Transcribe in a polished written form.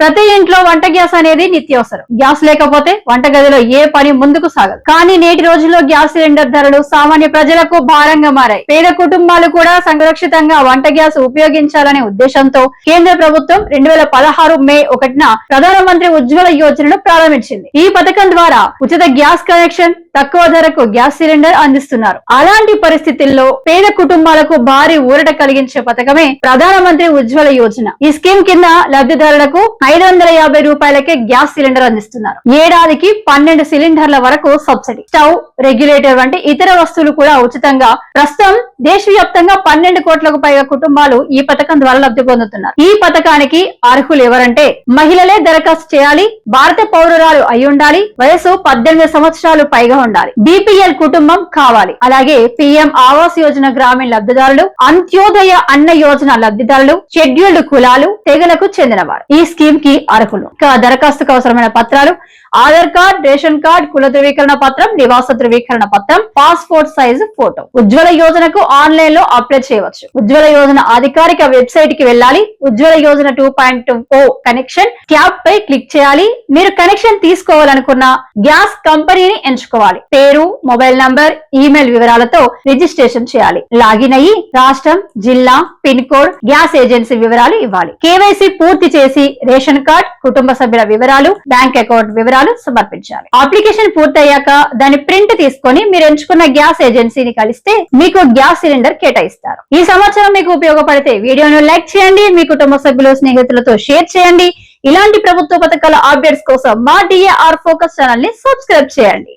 ప్రతి ఇంట్లో వంట గ్యాస్ అనేది నిత్యావసరం. గ్యాస్ లేకపోతే వంటగదిలో ఏ పని ముందుకు సాగదు. కానీ నేటి రోజుల్లో గ్యాస్ సిలిండర్ ధరలు సామాన్య ప్రజలకు భారంగా మారాయి. పేద కుటుంబాలు కూడా సంరక్షితంగా వంట గ్యాస్ ఉపయోగించాలనే ఉద్దేశంతో కేంద్ర ప్రభుత్వం 2016 మే 1న ప్రధానమంత్రి ఉజ్వల యోజనను ప్రారంభించింది. ఈ పథకం ద్వారా ఉచిత గ్యాస్ కనెక్షన్, తక్కువ ధరకు గ్యాస్ సిలిండర్ అందిస్తున్నారు. అలాంటి పరిస్థితుల్లో పేద కుటుంబాలకు భారీ ఊరట కలిగించే పథకమే ప్రధానమంత్రి ఉజ్వల యోజన. ఈ స్కీమ్ కింద లబ్ధిదారులకు 550 రూపాయలకే గ్యాస్ సిలిండర్ అందిస్తున్నారు. ఏడాదికి 12 సిలిండర్ల వరకు సబ్సిడీ, స్టవ్, రెగ్యులేటర్ వంటి ఇతర వస్తువులు కూడా ఉచితంగా. ప్రస్తుతం దేశవ్యాప్తంగా 12 కోట్లకు పైగా కుటుంబాలు ఈ పథకం ద్వారా లబ్ధి పొందుతున్నారు. ఈ పథకానికి అర్హులు ఎవరంటే మహిళలే దరఖాస్తు చేయాలి, భారత పౌరురాలు అయి ఉండాలి, వయసు 18 సంవత్సరాలు పైగా ఉండాలి, బీపీఎల్ కుటుంబం కావాలి. అలాగే పీఎం ఆవాస్ యోజన గ్రామీణ లబ్ధిదారులు, అంత్యోదయ అన్న యోజన లబ్ధిదారులు, షెడ్యూల్డ్ కులాలు, తెగలకు చెందినవారు ఈ స్కీమ్ కి అర్హులు. దరఖాస్తుకు అవసరమైన పత్రాలు: ఆధార్ కార్డ్, రేషన్ కార్డ్, కుల ధృవీకరణ పత్రం, నివాస ధృవీకరణ పత్రం, పాస్పోర్ట్ సైజు ఫోటో. ఉజ్వల యోజనకు ఆన్లైన్ లో అప్లై చేయవచ్చు. ఉజ్వల యోజన అధికారిక వెబ్సైట్ కి వెళ్ళాలి. ఉజ్వల యోజన 2.0 కనెక్షన్ ట్యాబ్ పై క్లిక్ చేయాలి. మీరు కనెక్షన్ తీసుకోవాలనుకున్న గ్యాస్ కంపెనీని ఎంచుకోవాలి. పేరు, మొబైల్ నంబర్, ఈమెయిల్ వివరాలతో రిజిస్ట్రేషన్ చేయాలి. లాగిన్ అయ్యి రాష్ట్రం, జిల్లా, పిన్ కోడ్, గ్యాస్ ఏజెన్సీ వివరాలు ఇవ్వాలి. కేవైసీ పూర్తి చేసి రేషన్ కార్డ్, కుటుంబ సభ్యుల వివరాలు, బ్యాంక్ అకౌంట్ వివరాలు సమర్పించాలి. అప్లికేషన్ పూర్తయ్యాక దాని ప్రింట్ తీసుకొని మీరు ఎంచుకున్న గ్యాస్ ఏజెన్సీని కలిస్తే మీకు గ్యాస్ సిలిండర్ కేటాయిస్తారు. ఈ సమాచారం మీకు ఉపయోగపడితే వీడియోను లైక్ చేయండి, మీ కుటుంబ సభ్యులు, స్నేహితులతో షేర్ చేయండి. ఇలాంటి ప్రభుత్వ పథకాల అప్డేట్స్ కోసం మా DAR ఫోకస్ ఛానల్ ని సబ్స్క్రైబ్ చేయండి.